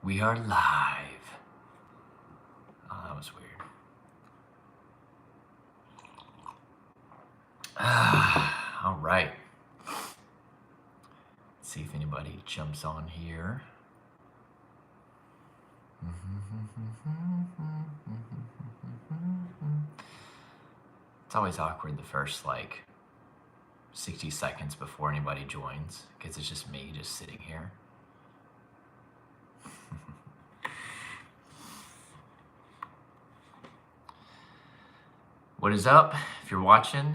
We are live. Oh, that was weird. All right. Let's see if anybody jumps on here. It's always awkward the first 60 seconds before anybody joins, because it's just me just sitting here. What is up? If you're watching,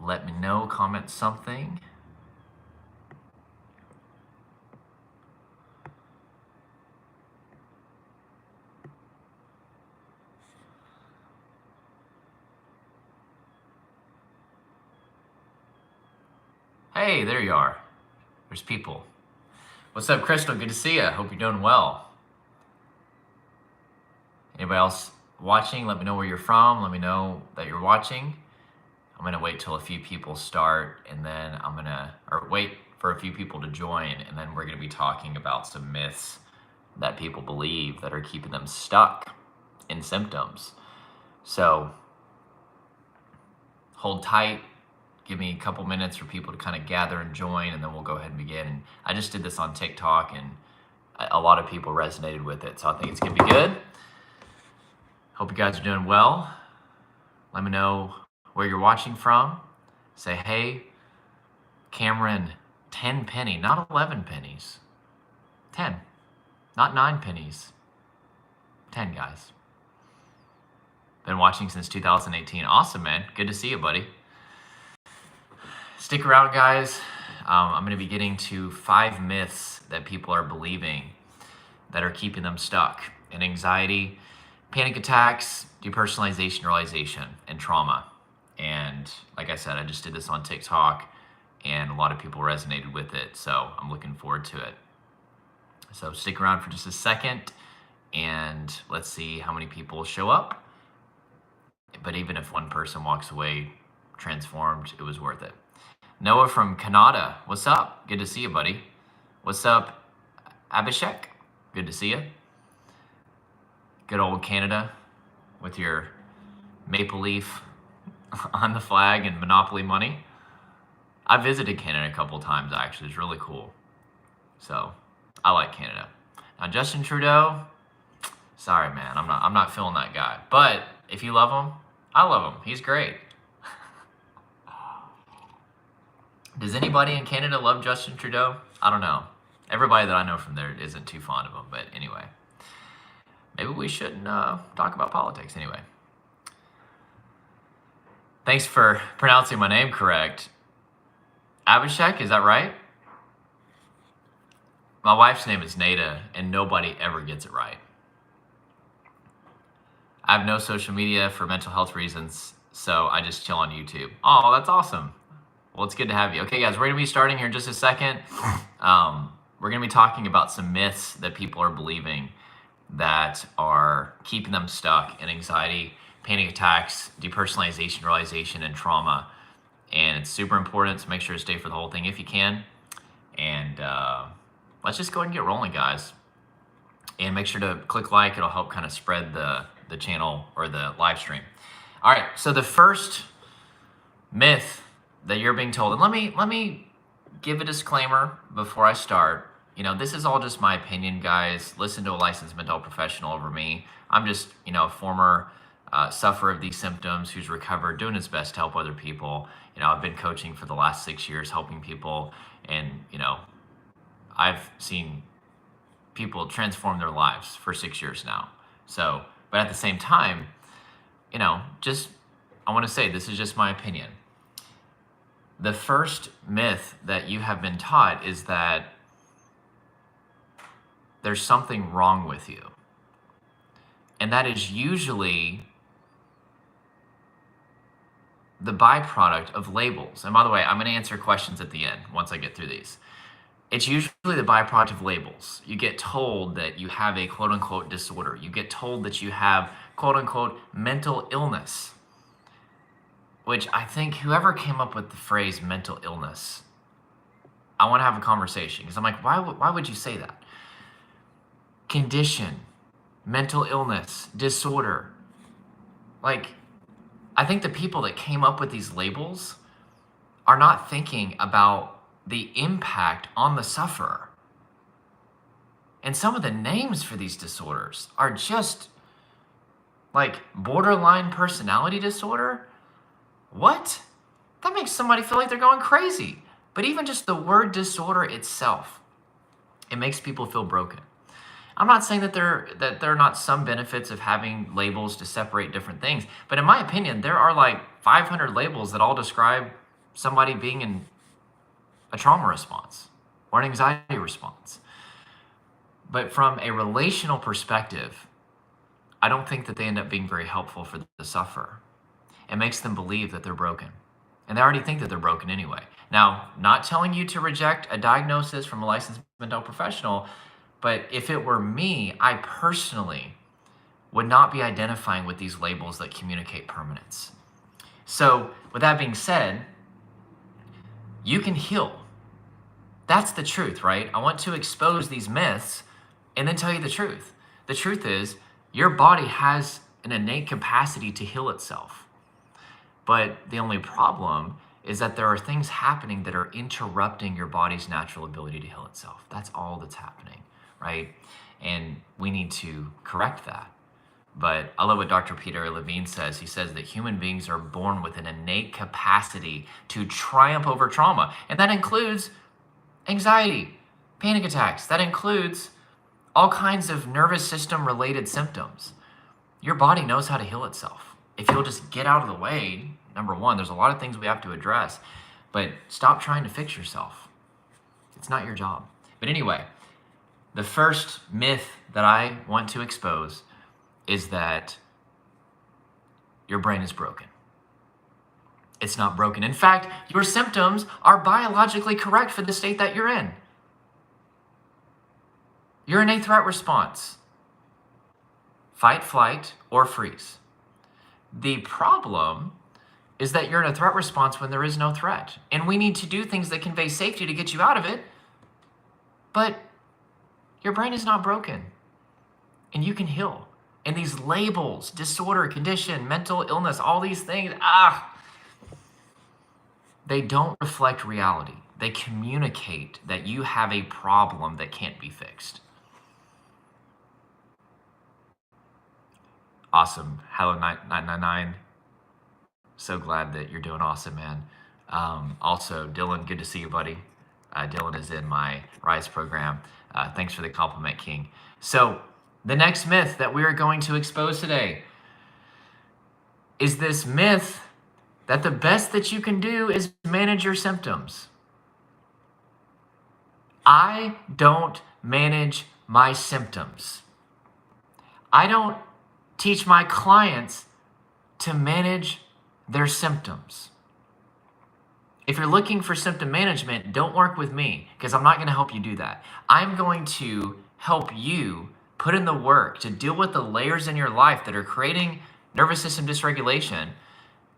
let me know, comment something. Hey, there you are. There's people. What's up, Crystal? Good to see you. Hope you're doing well. Anybody else watching? Let me know where you're from. Let me know that you're watching. I'm gonna wait till a few people start, and then wait for a few people to join, and then we're gonna be talking about some myths that people believe that are keeping them stuck in symptoms. So hold tight. Give me a couple minutes for people to kind of gather and join, and then we'll go ahead and begin. And I just did this on TikTok, and a lot of people resonated with it, so I think it's gonna be good. Hope you guys are doing well. Let me know where you're watching from. Say, hey, Cameron, 10 penny, not 11 pennies. 10, not 9 pennies. 10, guys. Been watching since 2018. Awesome, man. Good to see you, buddy. Stick around, guys. I'm going to be getting to 5 myths that people are believing that are keeping them stuck in anxiety, panic attacks, depersonalization, realization, and trauma. And like I said, I just did this on TikTok, and a lot of people resonated with it, so I'm looking forward to it. So stick around for just a second, and let's see how many people show up. But even if one person walks away transformed, it was worth it. Noah from Canada, what's up? Good to see you, buddy. What's up, Abhishek? Good to see you. Good old Canada with your maple leaf on the flag and Monopoly money. I visited Canada a couple times, actually. It's really cool. So I like Canada. Now Justin Trudeau, sorry, man, I'm not feeling that guy. But if you love him, I love him. He's great. Does anybody in Canada love Justin Trudeau? I don't know. Everybody that I know from there isn't too fond of him, but anyway. Maybe we shouldn't talk about politics anyway. Thanks for pronouncing my name correct. Abhishek, is that right? My wife's name is Nada, and nobody ever gets it right. I have no social media for mental health reasons, so I just chill on YouTube. Oh, that's awesome. Well, it's good to have you. Okay, guys, we're going to be starting here in just a second. We're going to be talking about some myths that people are believing that are keeping them stuck in anxiety, panic attacks, depersonalization, realization, and trauma. And it's super important, so make sure to stay for the whole thing if you can. And let's just go ahead and get rolling, guys. And make sure to click like. It'll help kind of spread the channel or the live stream. All right, so the first myth that you're being told, and let me give a disclaimer before I start. You know, this is all just my opinion, guys. Listen to a licensed mental health professional over me. I'm just, a former sufferer of these symptoms who's recovered, doing his best to help other people. I've been coaching for the last 6 years, helping people, and I've seen people transform their lives for 6 years now. So, but at the same time, I want to say this is just my opinion. The first myth that you have been taught is that there's something wrong with you. And that is usually the byproduct of labels. And by the way, I'm going to answer questions at the end once I get through these. It's usually the byproduct of labels. You get told that you have a quote unquote disorder. You get told that you have quote unquote mental illness, which I think whoever came up with the phrase mental illness, I want to have a conversation, because I'm like, why would you say that? condition, mental illness, disorder. Like, I think the people that came up with these labels are not thinking about the impact on the sufferer. And some of the names for these disorders are just like borderline personality disorder. What? That makes somebody feel like they're going crazy. But even just the word disorder itself, it makes people feel broken. I'm not saying that there are not some benefits of having labels to separate different things, but in my opinion, there are like 500 labels that all describe somebody being in a trauma response or an anxiety response. But from a relational perspective, I don't think that they end up being very helpful for the sufferer. It makes them believe that they're broken. And they already think that they're broken anyway. Now, not telling you to reject a diagnosis from a licensed mental health professional, but if it were me, I personally would not be identifying with these labels that communicate permanence. So, with that being said, you can heal. That's the truth, right? I want to expose these myths and then tell you the truth. The truth is, your body has an innate capacity to heal itself. But the only problem is that there are things happening that are interrupting your body's natural ability to heal itself. That's all that's happening, right? And we need to correct that. But I love what Dr. Peter Levine says. He says that human beings are born with an innate capacity to triumph over trauma. And that includes anxiety, panic attacks. That includes all kinds of nervous system related symptoms. Your body knows how to heal itself. If you'll just get out of the way, number one, there's a lot of things we have to address, but stop trying to fix yourself. It's not your job. But anyway, the first myth that I want to expose is that your brain is broken. It's not broken. In fact, your symptoms are biologically correct for the state that you're in. You're in a threat response. Fight, flight, or freeze. The problem is that you're in a threat response when there is no threat. And we need to do things that convey safety to get you out of it. But your brain is not broken. And you can heal. And these labels, disorder, condition, mental illness, all these things, they don't reflect reality. They communicate that you have a problem that can't be fixed. Awesome. Hello, 999. So glad that you're doing awesome, man. Also, Dylan, good to see you, buddy. Dylan is in my RISE program. Thanks for the compliment, King. So the next myth that we are going to expose today is this myth that the best that you can do is manage your symptoms. I don't manage my symptoms. I don't teach my clients to manage their symptoms. If you're looking for symptom management, don't work with me because I'm not going to help you do that. I'm going to help you put in the work to deal with the layers in your life that are creating nervous system dysregulation,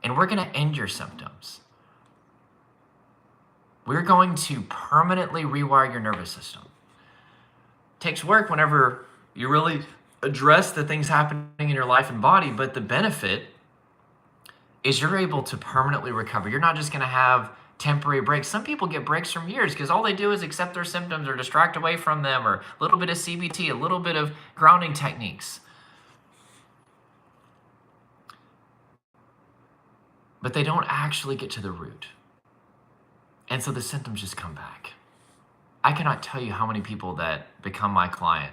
and we're going to end your symptoms. We're going to permanently rewire your nervous system. It takes work whenever you really address the things happening in your life and body, but the benefit is you're able to permanently recover. You're not just going to have temporary breaks. Some people get breaks from years because all they do is accept their symptoms or distract away from them, or a little bit of CBT, a little bit of grounding techniques. But they don't actually get to the root. And so the symptoms just come back. I cannot tell you how many people that become my client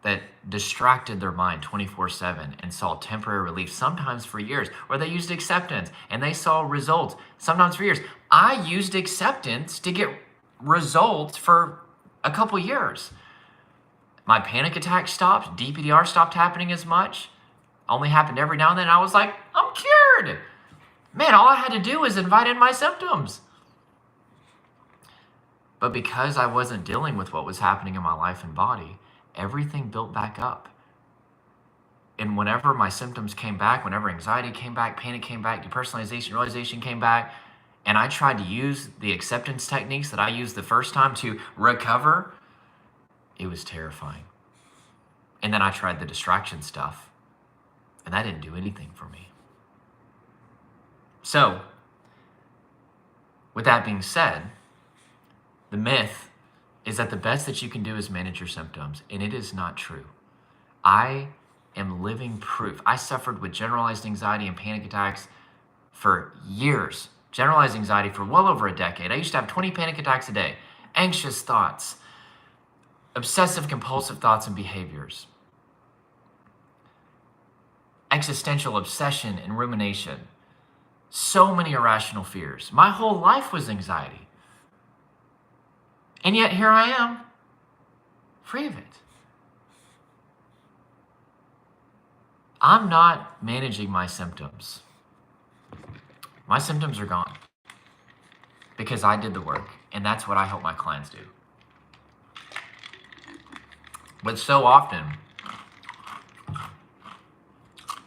that distracted their mind 24/7 and saw temporary relief, sometimes for years, or they used acceptance and they saw results, sometimes for years. I used acceptance to get results for a couple years. My panic attack stopped, DPDR stopped happening as much, only happened every now and then. I was like, I'm cured. Man, all I had to do was invite in my symptoms. But because I wasn't dealing with what was happening in my life and body, everything built back up. And whenever my symptoms came back, whenever anxiety came back, panic came back, depersonalization, realization came back, and I tried to use the acceptance techniques that I used the first time to recover, it was terrifying. And then I tried the distraction stuff, and that didn't do anything for me. So, with that being said, the myth is that the best that you can do is manage your symptoms, and it is not true. I am living proof. I suffered with generalized anxiety and panic attacks for years. Generalized anxiety for well over a decade. I used to have 20 panic attacks a day, anxious thoughts, obsessive compulsive thoughts and behaviors, existential obsession and rumination, so many irrational fears. My whole life was anxiety. And yet here I am, free of it. I'm not managing my symptoms. My symptoms are gone because I did the work, and that's what I help my clients do. But so often,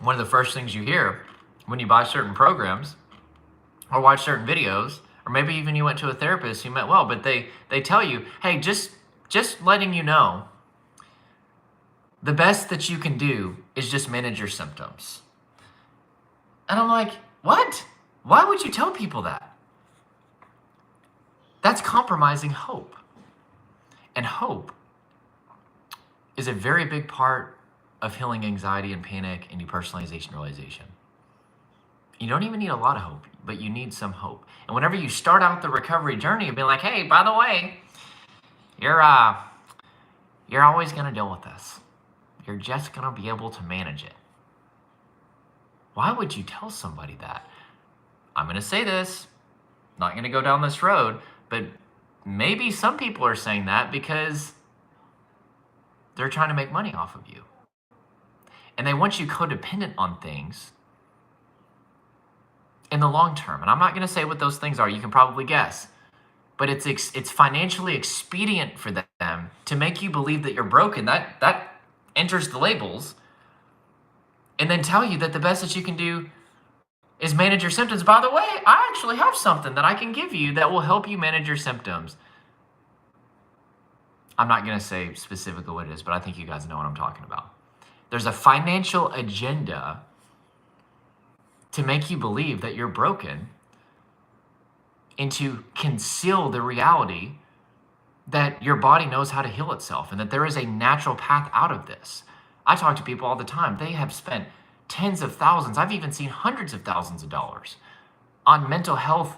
one of the first things you hear when you buy certain programs or watch certain videos, or maybe even you went to a therapist you met well, but they tell you, hey, just letting you know, the best that you can do is just manage your symptoms. And I'm like, what? Why would you tell people that? That's compromising hope. And hope is a very big part of healing anxiety and panic and depersonalization realization. You don't even need a lot of hope, but you need some hope. And whenever you start out the recovery journey, you'll be like, hey, by the way, you're always going to deal with this. You're just going to be able to manage it. Why would you tell somebody that? I'm going to say this, not going to go down this road, but maybe some people are saying that because they're trying to make money off of you. And they want you codependent on things in the long term. And I'm not going to say what those things are. You can probably guess. But it's financially expedient for them to make you believe that you're broken. That enters the labels. And then tell you that the best that you can do is manage your symptoms. By the way, I actually have something that I can give you that will help you manage your symptoms. I'm not going to say specifically what it is, but I think you guys know what I'm talking about. There's a financial agenda to make you believe that you're broken and to conceal the reality that your body knows how to heal itself and that there is a natural path out of this. I talk to people all the time. They have spent tens of thousands, I've even seen hundreds of thousands of dollars on mental health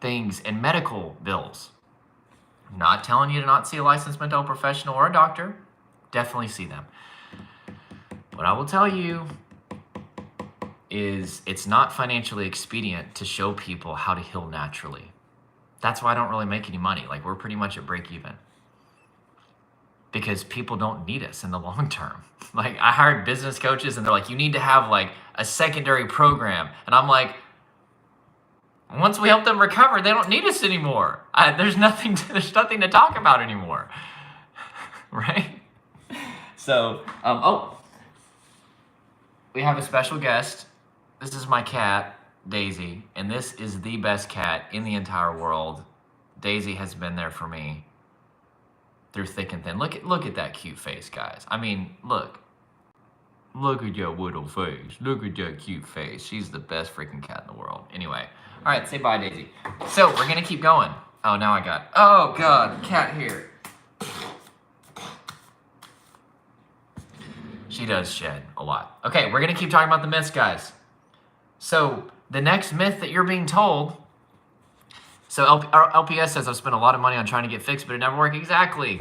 things and medical bills. I'm not telling you to not see a licensed mental health professional or a doctor. Definitely see them. What I will tell you is it's not financially expedient to show people how to heal naturally. That's why I don't really make any money. Like, we're pretty much at break even. Because people don't need us in the long term. Like, I hired business coaches and they're like, you need to have like a secondary program. And I'm like, once we help them recover, they don't need us anymore. There's nothing to talk about anymore. Right? So, we have a special guest. This is my cat, Daisy, and this is the best cat in the entire world. Daisy has been there for me through thick and thin. Look at that cute face, guys. I mean, look at your little face. Look at that cute face. She's the best freaking cat in the world. Anyway, all right, say bye, Daisy. So we're gonna keep going. Oh, now I got, oh God, cat here. She does shed a lot. Okay, we're gonna keep talking about the myths, guys. So the next myth that you're being told, so LPS says I've spent a lot of money on trying to get fixed, but it never worked. Exactly.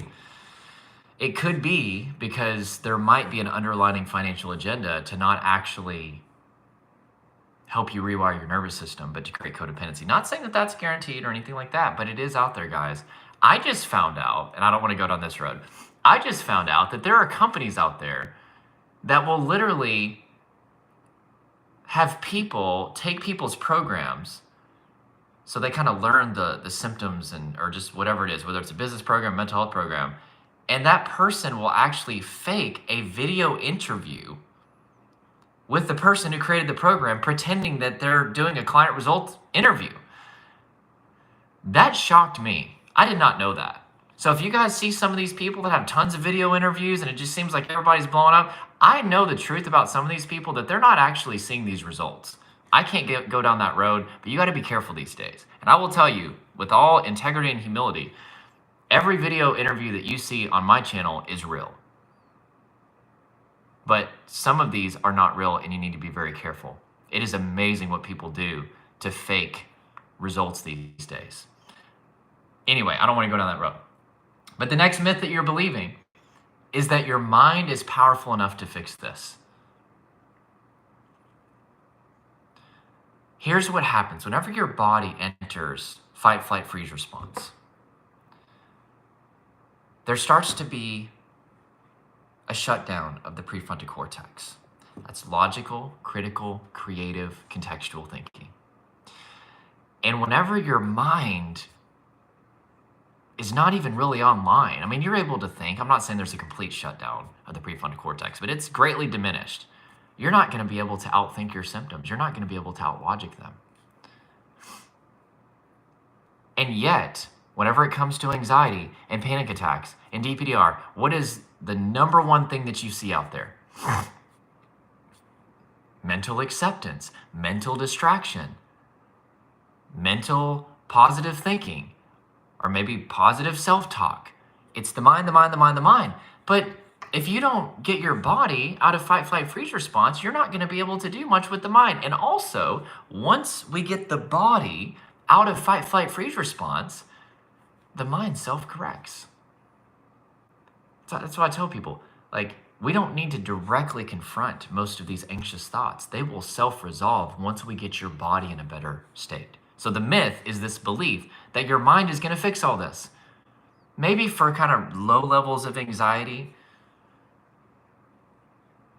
It could be because there might be an underlying financial agenda to not actually help you rewire your nervous system, but to create codependency. Not saying that that's guaranteed or anything like that, but it is out there, guys. I just found out, and I don't want to go down this road, I just found out that there are companies out there that will literally have people take people's programs so they kind of learn the symptoms or just whatever it is, whether it's a business program, mental health program, and that person will actually fake a video interview with the person who created the program, pretending that they're doing a client result interview. That shocked me. I did not know that. So if you guys see some of these people that have tons of video interviews and it just seems like everybody's blowing up, I know the truth about some of these people, that they're not actually seeing these results. I can't go down that road, but you got to be careful these days. And I will tell you, with all integrity and humility, every video interview that you see on my channel is real. But some of these are not real, and you need to be very careful. It is amazing what people do to fake results these days. Anyway, I don't want to go down that road. But the next myth that you're believing is that your mind is powerful enough to fix this. Here's what happens whenever your body enters fight, flight, freeze response. There starts to be a shutdown of the prefrontal cortex. That's logical, critical, creative, contextual thinking. And whenever your mind is not even really online, I mean, you're able to think. I'm not saying there's a complete shutdown of the prefrontal cortex, but it's greatly diminished. You're not going to be able to outthink your symptoms. You're not going to be able to outlogic them. And yet, whenever it comes to anxiety and panic attacks and DPDR, what is the number one thing that you see out there? Mental acceptance, mental distraction, mental positive thinking, or maybe positive self-talk. It's the mind, the mind, the mind, the mind. But if you don't get your body out of fight, flight, freeze response, you're not going to be able to do much with the mind. And also, once we get the body out of fight, flight, freeze response, the mind self-corrects. That's why I tell people, like, we don't need to directly confront most of these anxious thoughts. They will self-resolve once we get your body in a better state. So the myth is this belief that your mind is going to fix all this. Maybe for kind of low levels of anxiety.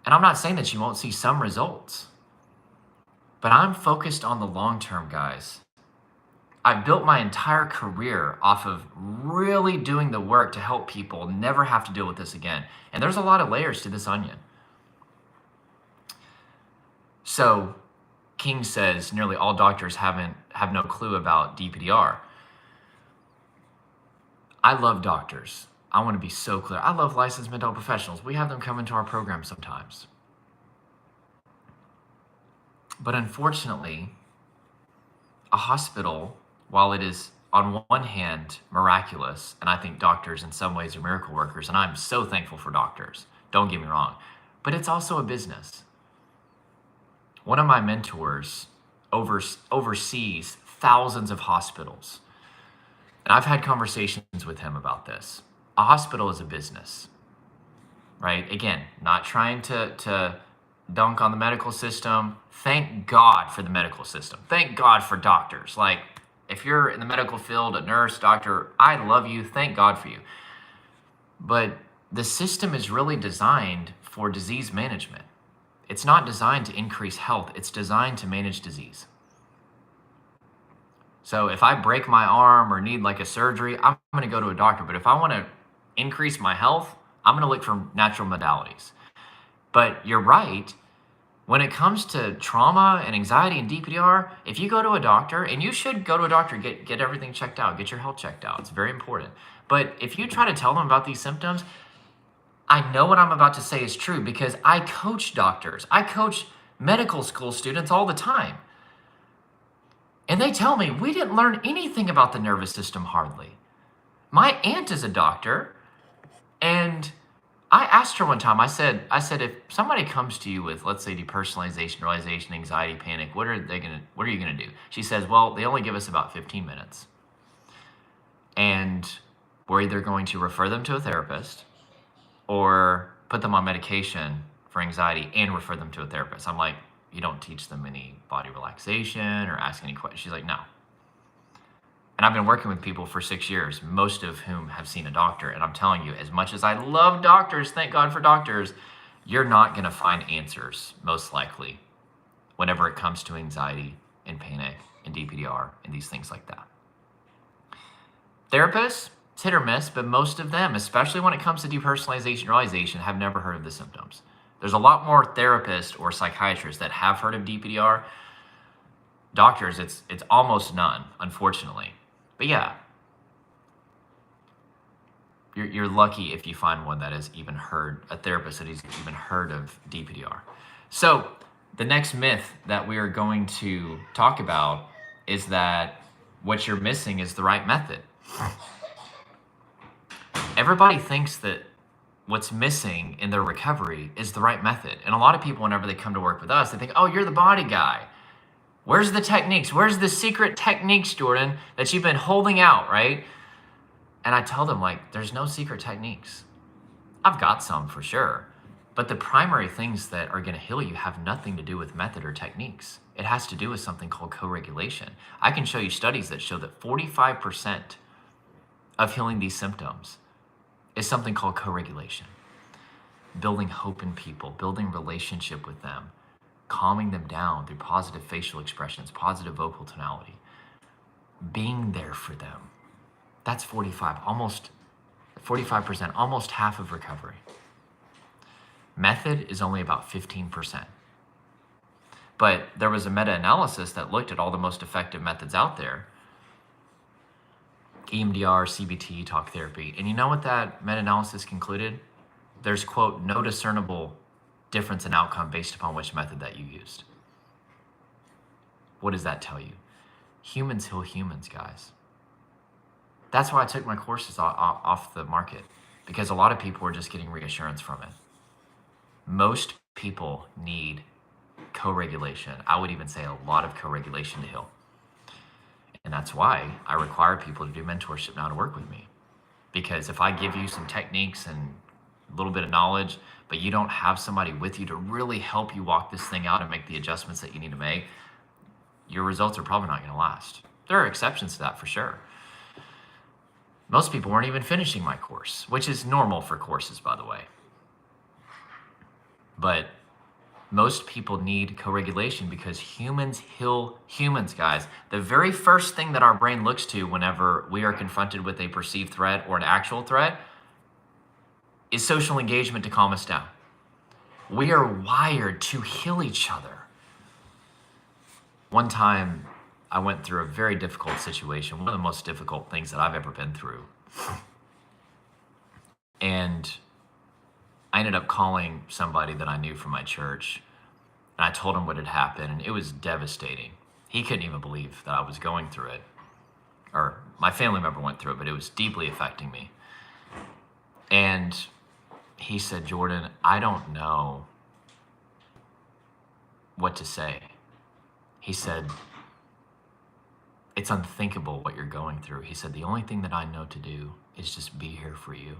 And I'm not saying that you won't see some results, but I'm focused on the long term, guys. I've built my entire career off of really doing the work to help people never have to deal with this again. And there's a lot of layers to this onion. So King says nearly all doctors have no clue about DPDR. I love doctors. I want to be so clear. I love licensed mental health professionals. We have them come into our program sometimes. But unfortunately, a hospital, while it is on one hand miraculous, and I think doctors in some ways are miracle workers, and I'm so thankful for doctors, don't get me wrong, but it's also a business. One of my mentors oversees thousands of hospitals, and I've had conversations with him about this. A hospital is a business, right? Again, not trying to dunk on the medical system. Thank God for the medical system. Thank God for doctors. Like, if you're in the medical field, a nurse, doctor, I love you. Thank God for you. But the system is really designed for disease management. It's not designed to increase health. It's designed to manage disease. So if I break my arm or need like a surgery, I'm going to go to a doctor. But if I want to increase my health, I'm going to look for natural modalities. But you're right. When it comes to trauma and anxiety and DPDR, if you go to a doctor, and you should go to a doctor, get everything checked out, get your health checked out. It's very important. But if you try to tell them about these symptoms, I know what I'm about to say is true because I coach doctors. I coach medical school students all the time. And they tell me, we didn't learn anything about the nervous system hardly. My aunt is a doctor, and I asked her one time, I said, if somebody comes to you with, let's say, depersonalization, realization, anxiety, panic, what are you going to do? She says, well, they only give us about 15 minutes. And we're either going to refer them to a therapist or put them on medication for anxiety and refer them to a therapist. I'm like, you don't teach them any body relaxation or ask any questions? She's like, no. And I've been working with people for 6 years, most of whom have seen a doctor. And I'm telling you, as much as I love doctors, thank God for doctors, you're not going to find answers, most likely, whenever it comes to anxiety and panic and DPDR and these things like that. Therapists, it's hit or miss, but most of them, especially when it comes to depersonalization, realization, have never heard of the symptoms. There's a lot more therapists or psychiatrists that have heard of DPDR. Doctors, it's almost none, unfortunately. But yeah, you're lucky if you find one that has even heard, a therapist that has even heard of DPDR. So the next myth that we are going to talk about is that what you're missing is the right method. Everybody thinks that what's missing in their recovery is the right method. And a lot of people, whenever they come to work with us, they think, oh, you're the body guy. Where's the techniques? Where's the secret techniques, Jordan, that you've been holding out, right? And I tell them, like, there's no secret techniques. I've got some for sure. But the primary things that are going to heal you have nothing to do with method or techniques. It has to do with something called co-regulation. I can show you studies that show that 45% of healing these symptoms is something called co-regulation. Building hope in people, building relationship with them, calming them down through positive facial expressions, positive vocal tonality, being there for them. That's 45%, almost half of recovery. Method is only about 15%. But there was a meta-analysis that looked at all the most effective methods out there, EMDR, CBT, talk therapy. And you know what that meta-analysis concluded? There's, quote, no discernible difference in outcome based upon which method that you used. What does that tell you? Humans heal humans, guys. That's why I took my courses off the market, because a lot of people were just getting reassurance from it. Most people need co-regulation. I would even say a lot of co-regulation to heal. And that's why I require people to do mentorship now to work with me. Because if I give you some techniques and a little bit of knowledge, but you don't have somebody with you to really help you walk this thing out and make the adjustments that you need to make, your results are probably not going to last. There are exceptions to that for sure. Most people weren't even finishing my course, which is normal for courses, by the way. But most people need co-regulation because humans heal humans, guys. The very first thing that our brain looks to whenever we are confronted with a perceived threat or an actual threat is social engagement to calm us down. We are wired to heal each other. One time, I went through a very difficult situation, one of the most difficult things that I've ever been through. And I ended up calling somebody that I knew from my church, and I told him what had happened, and it was devastating. He couldn't even believe that I was going through it, or my family member went through it, but it was deeply affecting me. And he said, Jordan, I don't know what to say. He said, it's unthinkable what you're going through. He said, the only thing that I know to do is just be here for you.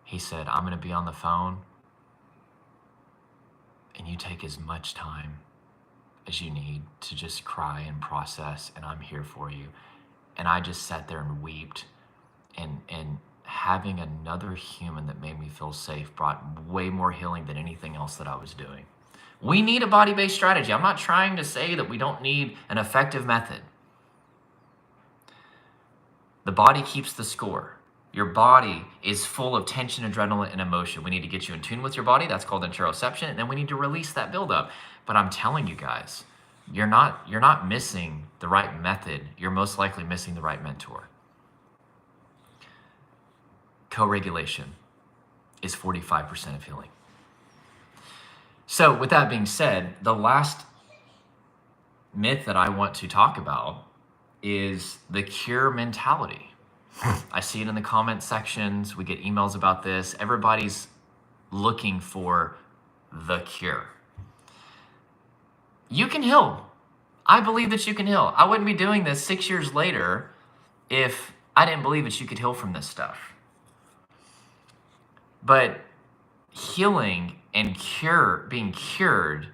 He said, I'm going to be on the phone, and you take as much time as you need to just cry and process, and I'm here for you. And I just sat there and wept, and having another human that made me feel safe brought way more healing than anything else that I was doing. We need a body-based strategy. I'm not trying to say that we don't need an effective method. The body keeps the score. Your body is full of tension, adrenaline, and emotion. We need to get you in tune with your body. That's called interoception. And then we need to release that buildup. But I'm telling you guys, you're not missing the right method. You're most likely missing the right mentor. Co-regulation is 45% of healing. So with that being said, the last myth that I want to talk about is the cure mentality. I see it in the comment sections. We get emails about this. Everybody's looking for the cure. You can heal. I believe that you can heal. I wouldn't be doing this 6 years later if I didn't believe that you could heal from this stuff. But healing and being cured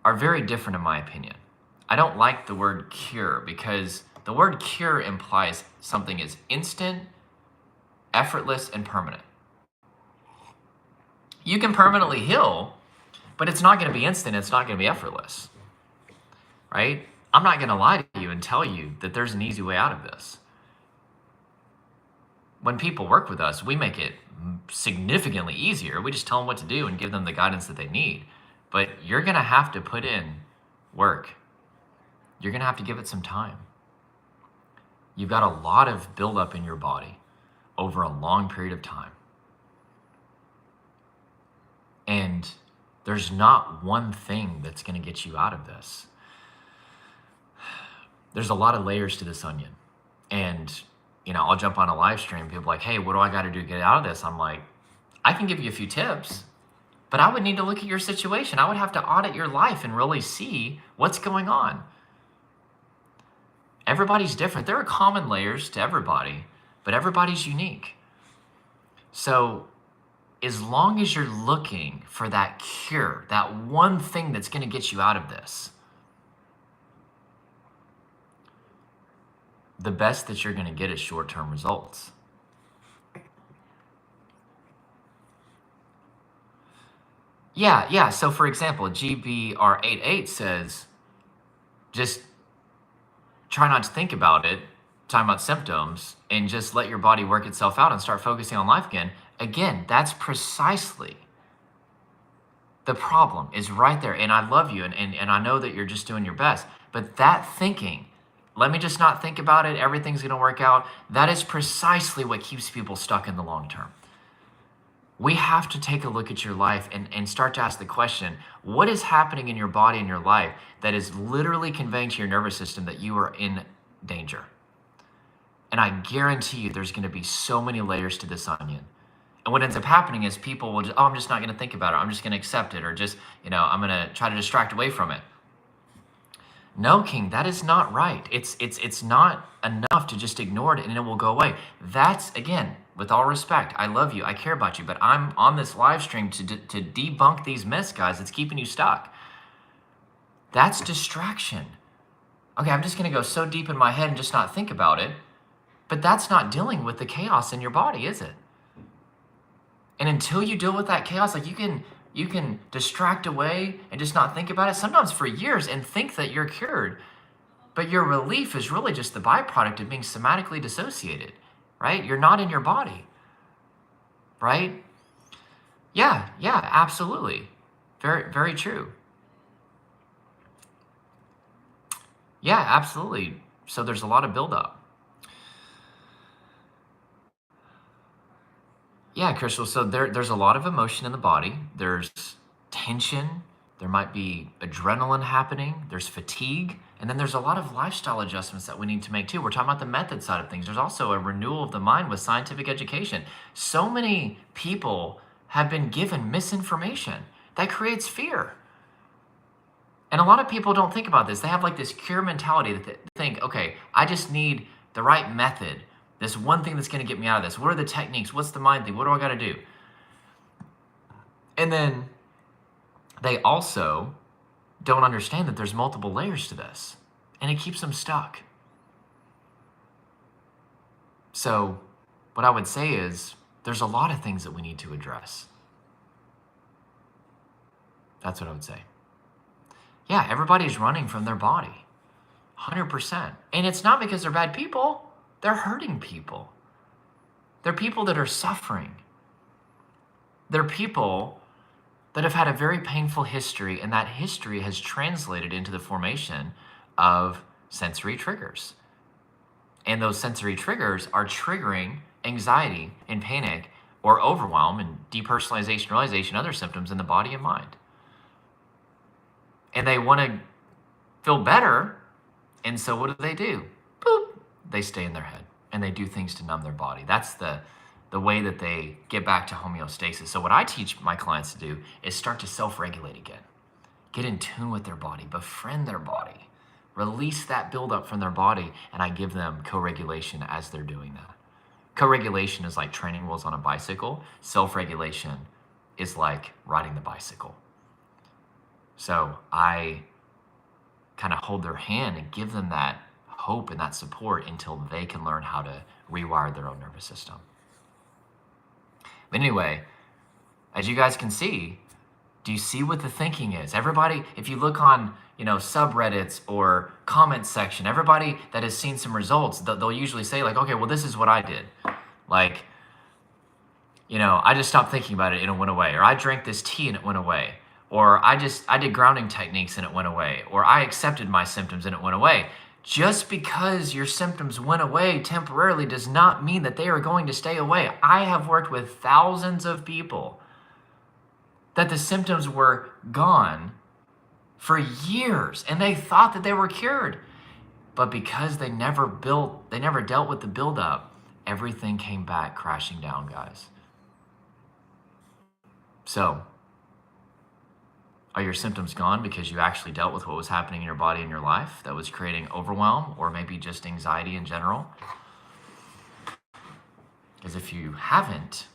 are very different in my opinion. I don't like the word cure because the word cure implies something is instant, effortless, and permanent. You can permanently heal, but it's not going to be instant. It's not going to be effortless, right? I'm not going to lie to you and tell you that there's an easy way out of this. When people work with us, we make it significantly easier. We just tell them what to do and give them the guidance that they need. But you're going to have to put in work. You're going to have to give it some time. You've got a lot of buildup in your body. over a long period of time. And there's not one thing that's going to get you out of this. There's a lot of layers to this onion. And, I'll jump on a live stream. People are like, hey, what do I got to do to get out of this? I'm like, I can give you a few tips, but I would need to look at your situation. I would have to audit your life and really see what's going on. Everybody's different. There are common layers to everybody, but everybody's unique. So as long as you're looking for that cure, that one thing that's going to get you out of this, the best that you're going to get is short-term results. Yeah. So for example, GBR88 says, just try not to think about it, talking about symptoms, and just let your body work itself out and start focusing on life again. Again, that's precisely the problem, is right there. And I love you, and I know that you're just doing your best. But that thinking, let me just not think about it, everything's going to work out, that is precisely what keeps people stuck in the long term. We have to take a look at your life and start to ask the question, what is happening in your body and your life that is literally conveying to your nervous system that you are in danger? And I guarantee you there's going to be so many layers to this onion. And what ends up happening is people will just, I'm just not going to think about it. I'm just going to accept it, or just, I'm going to try to distract away from it. No, King, that is not right. It's not enough to just ignore it and it will go away. That's, again, with all respect, I love you, I care about you, but I'm on this live stream to debunk these myths, guys. It's keeping you stuck. That's distraction. Okay, I'm just going to go so deep in my head and just not think about it, but that's not dealing with the chaos in your body, is it? And until you deal with that chaos, like you can distract away and just not think about it, sometimes for years, and think that you're cured. But your relief is really just the byproduct of being somatically dissociated, right? You're not in your body, right? Yeah, absolutely. Very, very true. Yeah, absolutely. So there's a lot of buildup. Yeah, Crystal. So there's a lot of emotion in the body. There's tension. There might be adrenaline happening. There's fatigue. And then there's a lot of lifestyle adjustments that we need to make too. We're talking about the method side of things. There's also a renewal of the mind with scientific education. So many people have been given misinformation that creates fear. And a lot of people don't think about this. They have like this cure mentality that they think, okay, I just need the right method. This one thing that's going to get me out of this. What are the techniques? What's the mind thing? What do I got to do? And then they also don't understand that there's multiple layers to this, and it keeps them stuck. So what I would say is there's a lot of things that we need to address. That's what I would say. Yeah, everybody's running from their body, 100%. And it's not because they're bad people. They're hurting people. They're people that are suffering. They're people that have had a very painful history, and that history has translated into the formation of sensory triggers. And those sensory triggers are triggering anxiety and panic or overwhelm and depersonalization, realization, other symptoms in the body and mind. And they want to feel better, and so what do? Boop. They stay in their head and they do things to numb their body. That's the way that they get back to homeostasis. So what I teach my clients to do is start to self-regulate again. Get in tune with their body, befriend their body, release that buildup from their body, and I give them co-regulation as they're doing that. Co-regulation is like training wheels on a bicycle. Self-regulation is like riding the bicycle. So I kind of hold their hand and give them that hope and that support until they can learn how to rewire their own nervous system. But anyway, as you guys can see, do you see what the thinking is? Everybody, if you look on, subreddits or comment section, everybody that has seen some results, they'll usually say like, okay, well, this is what I did. Like, I just stopped thinking about it and it went away. Or I drank this tea and it went away. Or I did grounding techniques and it went away. Or I accepted my symptoms and it went away. Just because your symptoms went away temporarily does not mean that they are going to stay away. I have worked with thousands of people that the symptoms were gone for years and they thought that they were cured. But because they never dealt with the buildup, everything came back crashing down, guys. So, are your symptoms gone because you actually dealt with what was happening in your body and your life that was creating overwhelm or maybe just anxiety in general? Because if you haven't,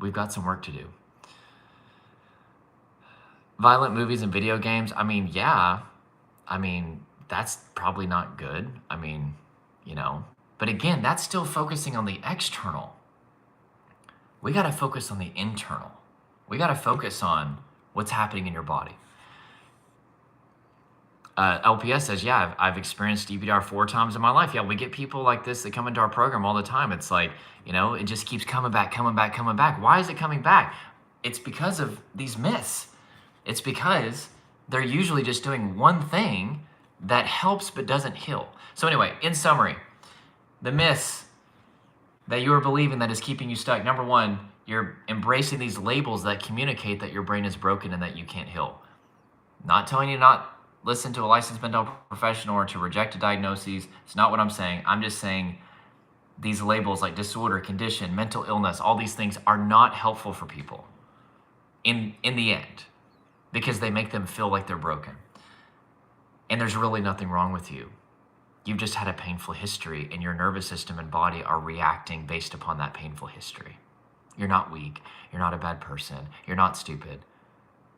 we've got some work to do. Violent movies and video games, that's probably not good. But again, that's still focusing on the external. We got to focus on the internal. We got to focus on what's happening in your body. LPS says, yeah, I've experienced DPDR 4 times in my life. Yeah, we get people like this that come into our program all the time. It's like, it just keeps coming back. Why is it coming back? It's because of these myths. It's because they're usually just doing one thing that helps but doesn't heal. So anyway, in summary, the myths that you are believing that is keeping you stuck. Number one, you're embracing these labels that communicate that your brain is broken and that you can't heal. Not telling you not listen to a licensed mental professional or to reject a diagnosis. It's not what I'm saying. I'm just saying these labels like disorder, condition, mental illness, all these things are not helpful for people in the end because they make them feel like they're broken. And there's really nothing wrong with you. You've just had a painful history and your nervous system and body are reacting based upon that painful history. You're not weak. You're not a bad person. You're not stupid.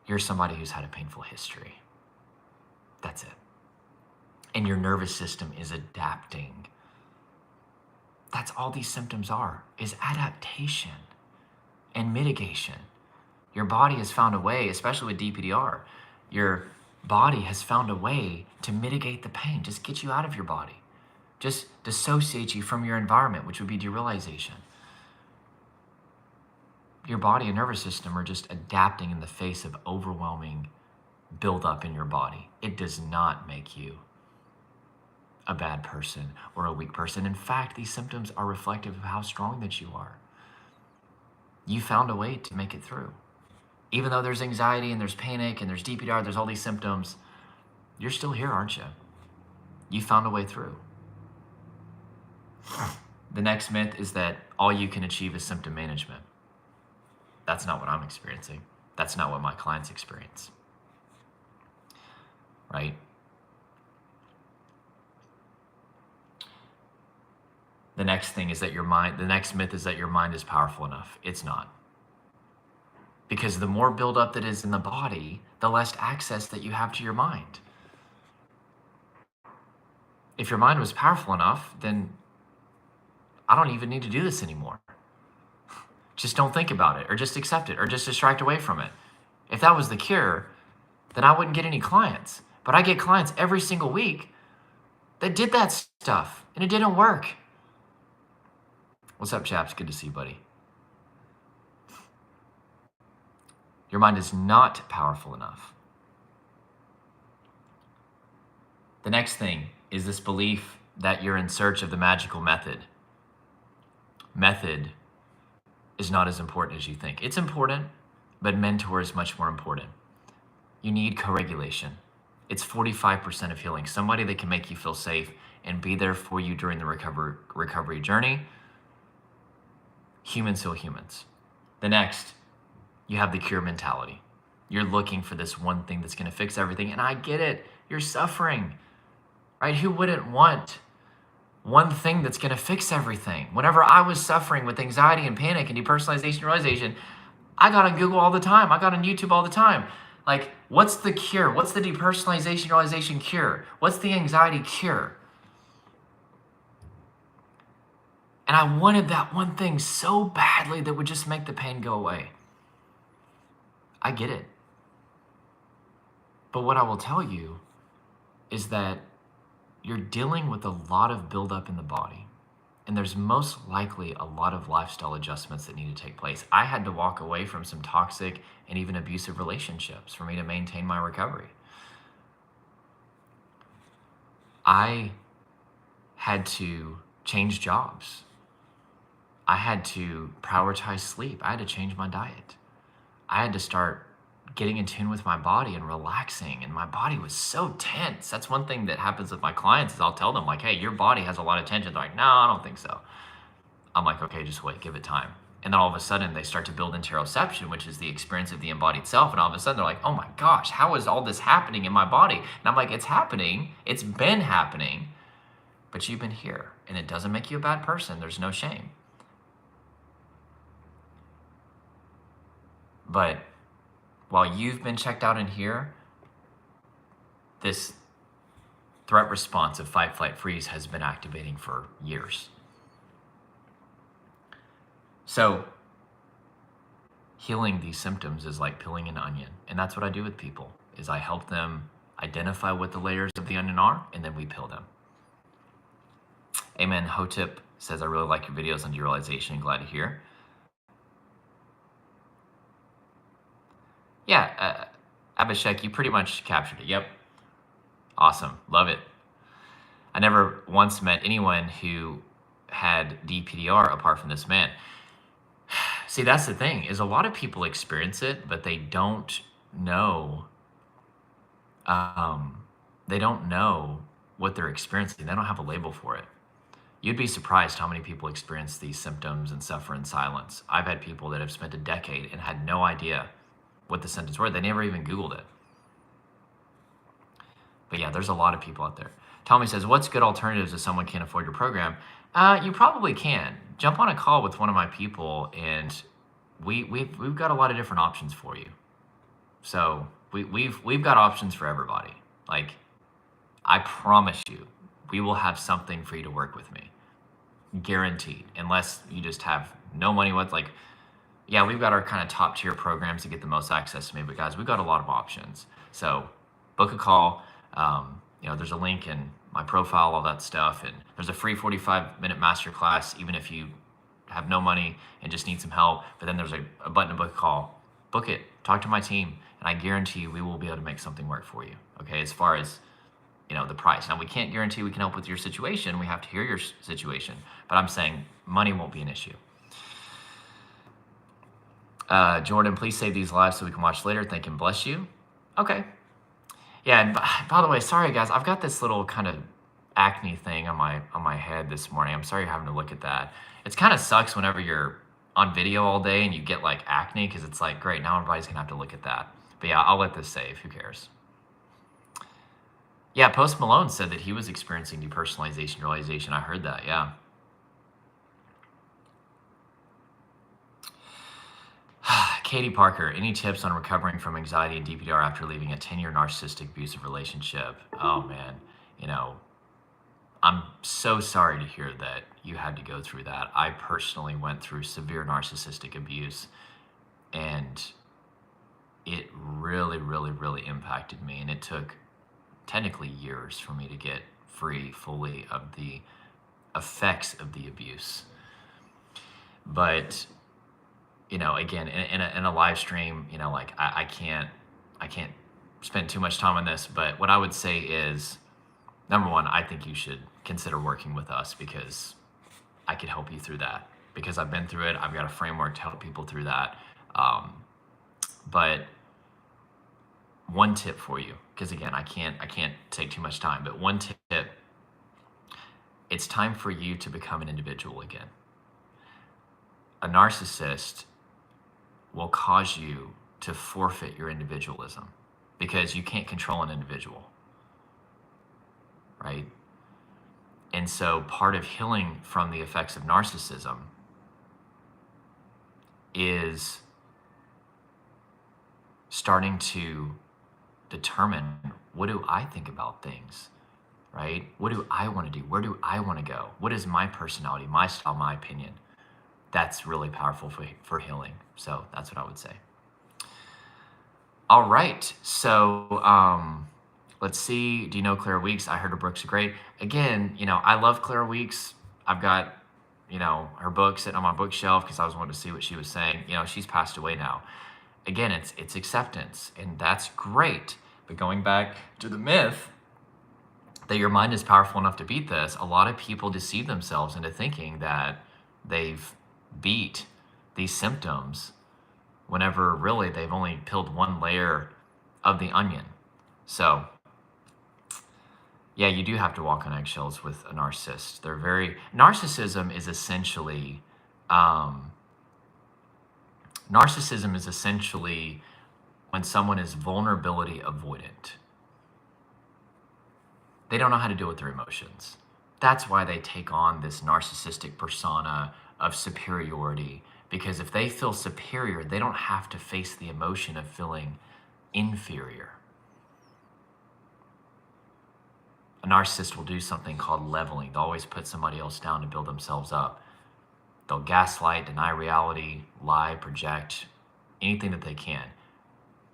You're somebody who's had a painful history. That's it. And your nervous system is adapting. That's all these symptoms are, is adaptation and mitigation. Your body has found a way, especially with DPDR, your body has found a way to mitigate the pain, just get you out of your body, just dissociate you from your environment, which would be derealization. Your body and nervous system are just adapting in the face of overwhelming buildup in your body. It does not make you a bad person or a weak person. In fact, these symptoms are reflective of how strong that you are. You found a way to make it through. Even though there's anxiety and there's panic and there's DPDR, there's all these symptoms, you're still here, aren't you? You found a way through. The next myth is that all you can achieve is symptom management. That's not what I'm experiencing. That's not what my clients experience. Right? The next thing is that the next myth is that your mind is powerful enough. It's not. Because the more buildup that is in the body, the less access that you have to your mind. If your mind was powerful enough, then I don't even need to do this anymore. Just don't think about it, or just accept it, or just distract away from it. If that was the cure, then I wouldn't get any clients. But I get clients every single week that did that stuff, and it didn't work. What's up, chaps? Good to see you, buddy. Your mind is not powerful enough. The next thing is this belief that you're in search of the magical method. Method is not as important as you think. It's important, but mentor is much more important. You need co-regulation. It's 45% of healing. Somebody that can make you feel safe and be there for you during the recovery journey. Humans heal humans. The next, you have the cure mentality. You're looking for this one thing that's going to fix everything. And I get it. You're suffering, right? Who wouldn't want one thing that's going to fix everything? Whenever I was suffering with anxiety and panic and depersonalization, realization, I got on Google all the time. I got on YouTube all the time. Like, what's the cure? What's the depersonalization, realization cure? What's the anxiety cure? And I wanted that one thing so badly that would just make the pain go away. I get it. But what I will tell you is that you're dealing with a lot of buildup in the body. And there's most likely a lot of lifestyle adjustments that need to take place. I had to walk away from some toxic and even abusive relationships for me to maintain my recovery. I had to change jobs. I had to prioritize sleep. I had to change my diet. I had to start getting in tune with my body and relaxing, and my body was so tense. That's one thing that happens with my clients is I'll tell them like, hey, your body has a lot of tension. They're like, no, I don't think so. I'm like, okay, just wait, give it time. And then all of a sudden they start to build interoception, which is the experience of the embodied self. And all of a sudden they're like, oh my gosh, how is all this happening in my body? And I'm like, it's happening. It's been happening, but you've been here, and it doesn't make you a bad person. There's no shame. But while you've been checked out in here, this threat response of fight, flight, freeze has been activating for years. So healing these symptoms is like peeling an onion. And that's what I do with people, is I help them identify what the layers of the onion are, and then we peel them. Amen. Hotep says, I really like your videos on derealization. Glad to hear. Yeah, Abhishek, you pretty much captured it. Yep. Awesome. Love it. I never once met anyone who had DPDR apart from this man. See, that's the thing, is a lot of people experience it, but they don't know. They don't know what they're experiencing. They don't have a label for it. You'd be surprised how many people experience these symptoms and suffer in silence. I've had people that have spent a decade and had no idea what the symptoms were. They never even Googled it. But yeah, there's a lot of people out there. Tommy says, what's good alternatives if someone can't afford your program? You probably can. Jump on a call with one of my people, and we've got a lot of different options for you. So we've got options for everybody. Like, I promise you, we will have something for you to work with me. Guaranteed. Unless you just have no money with, like, yeah, we've got our kind of top tier programs to get the most access to me, but guys, we've got a lot of options. So book a call. There's a link in my profile, all that stuff. And there's a free 45-minute masterclass, even if you have no money and just need some help. But then there's a button to book a call. Book it. Talk to my team. And I guarantee you we will be able to make something work for you. Okay, as far as the price. Now, we can't guarantee we can help with your situation. We have to hear your situation. But I'm saying money won't be an issue. Jordan, please save these lives so we can watch later. Thank and bless you. Okay. Yeah, and by the way, sorry guys, I've got this little kind of acne thing on my head this morning. I'm sorry you're having to look at that. It's kind of sucks whenever you're on video all day and you get like acne, because it's like, great, now everybody's gonna have to look at that. But yeah, I'll let this save. Who cares? Yeah, Post Malone said that he was experiencing depersonalization, realization. I heard that, yeah. Katie Parker, any tips on recovering from anxiety and DPDR after leaving a 10-year narcissistic abusive relationship? Oh man, I'm so sorry to hear that you had to go through that. I personally went through severe narcissistic abuse, and it really, really, really impacted me. And it took technically years for me to get free fully of the effects of the abuse. But again, in a live stream, I can't spend too much time on this, but what I would say is, number one, I think you should consider working with us, because I could help you through that, because I've been through it. I've got a framework to help people through that. But one tip for you, because again, I can't take too much time, but one tip, it's time for you to become an individual again. A narcissist will cause you to forfeit your individualism, because you can't control an individual, right? And so part of healing from the effects of narcissism is starting to determine, what do I think about things, right? What do I want to do? Where do I want to go? What is my personality, my style, my opinion? That's really powerful for healing. So that's what I would say. All right. So let's see. Do you know Clara Weeks? I heard her books are great. Again, I love Clara Weeks. I've got, her book sitting on my bookshelf because I was wanting to see what she was saying. She's passed away now. Again, it's acceptance, and that's great. But going back to the myth, that your mind is powerful enough to beat this, a lot of people deceive themselves into thinking that they've beat these symptoms whenever really they've only peeled one layer of the onion. So yeah, you do have to walk on eggshells with a narcissist. Narcissism is essentially when someone is vulnerability avoidant. They don't know how to deal with their emotions. That's why they take on this narcissistic persona of superiority, because if they feel superior, they don't have to face the emotion of feeling inferior. A narcissist will do something called leveling. They'll always put somebody else down to build themselves up. They'll gaslight, deny reality, lie, project, anything that they can.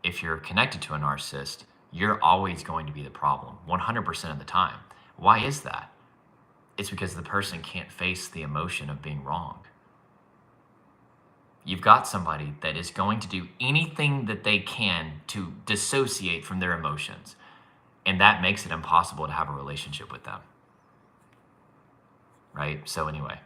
If you're connected to a narcissist, you're always going to be the problem, 100% of the time. Why is that? It's because the person can't face the emotion of being wrong. You've got somebody that is going to do anything that they can to dissociate from their emotions. And that makes it impossible to have a relationship with them. Right? So anyway.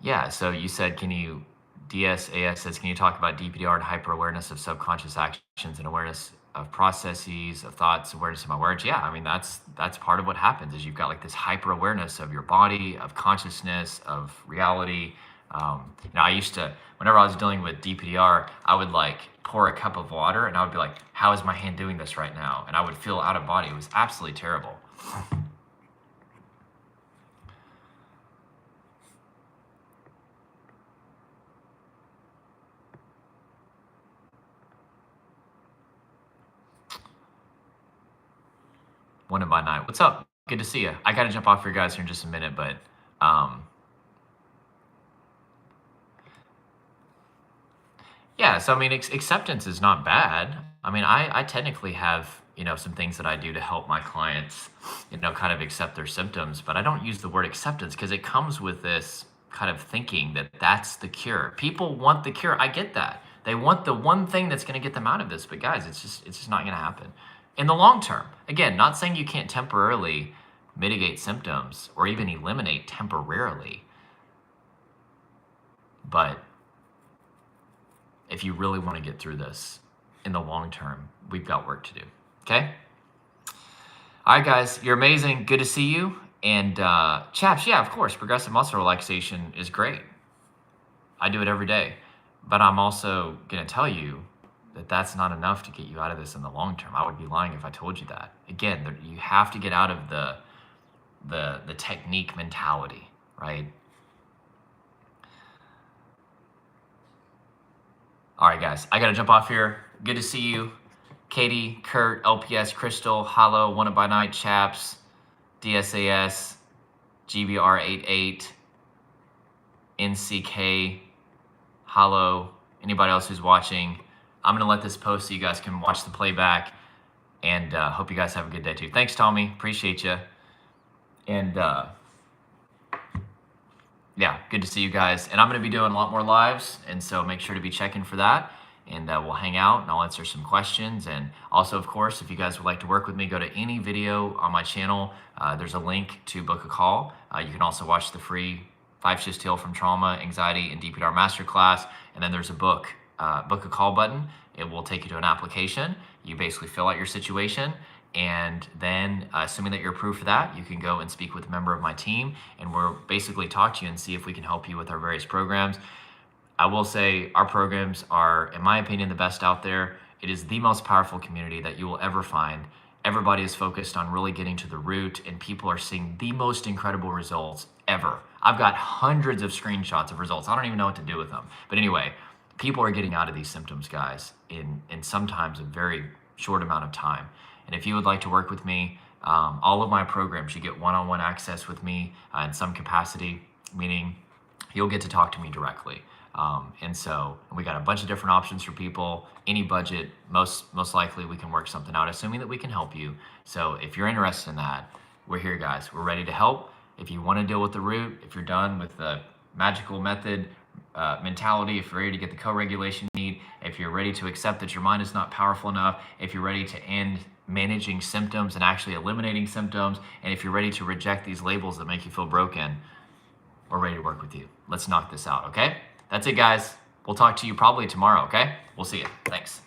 Yeah, so you said, DSAS says, can you talk about DPDR and hyper-awareness of subconscious actions and awareness of processes, of thoughts, awareness of my words? Yeah, I mean, that's part of what happens is you've got like this hyper-awareness of your body, of consciousness, of reality. I used to, whenever I was dealing with DPDR, I would like pour a cup of water and I would be like, how is my hand doing this right now? And I would feel out of body. It was absolutely terrible. One by night. What's up? Good to see you. I got to jump off for you guys here in just a minute, but yeah, so I mean, acceptance is not bad. I mean, I technically have, some things that I do to help my clients, kind of accept their symptoms, but I don't use the word acceptance because it comes with this kind of thinking that that's the cure. People want the cure. I get that. They want the one thing that's going to get them out of this, but guys, it's just not going to happen. In the long term, again, not saying you can't temporarily mitigate symptoms or even eliminate temporarily, but if you really want to get through this in the long term, we've got work to do. Okay? All right, guys, you're amazing. Good to see you. And chaps, yeah, of course, progressive muscle relaxation is great. I do it every day. But I'm also going to tell you that that's not enough to get you out of this in the long term. I would be lying if I told you that. Again, you have to get out of the technique mentality, right? All right, guys, I got to jump off here. Good to see you. Katie, Kurt, LPS, Crystal, Hollow, One by Night, Chaps, DSAS, GBR88, NCK, Hollow, anybody else who's watching. I'm going to let this post so you guys can watch the playback, and hope you guys have a good day too. Thanks, Tommy. Appreciate you. And yeah, good to see you guys. And I'm going to be doing a lot more lives, and so make sure to be checking for that. And we'll hang out, and I'll answer some questions. And also, of course, if you guys would like to work with me, go to any video on my channel. There's a link to book a call. You can also watch the free 5 Shifts to Heal from Trauma, Anxiety, and DPDR Masterclass. And then there's a book a call button. It will take you to an application. You basically fill out your situation, and then assuming that you're approved for that, you can go and speak with a member of my team, and we'll basically talk to you and see if we can help you with our various programs. I will say our programs are, in my opinion, the best out there. It is the most powerful community that you will ever find. Everybody is focused on really getting to the root, and people are seeing the most incredible results ever. I've got hundreds of screenshots of results. I don't even know what to do with them. But anyway, people are getting out of these symptoms, guys, in sometimes a very short amount of time. And if you would like to work with me, all of my programs, you get one-on-one access with me in some capacity, meaning you'll get to talk to me directly. And so we got a bunch of different options for people, any budget, most likely we can work something out, assuming that we can help you. So if you're interested in that, we're here, guys. We're ready to help. If you want to deal with the root, if you're done with the magical method mentality, if you're ready to get the co-regulation you need, if you're ready to accept that your mind is not powerful enough, if you're ready to end managing symptoms and actually eliminating symptoms, and if you're ready to reject these labels that make you feel broken, we're ready to work with you. Let's knock this out, okay? That's it, guys. We'll talk to you probably tomorrow, okay? We'll see you. Thanks.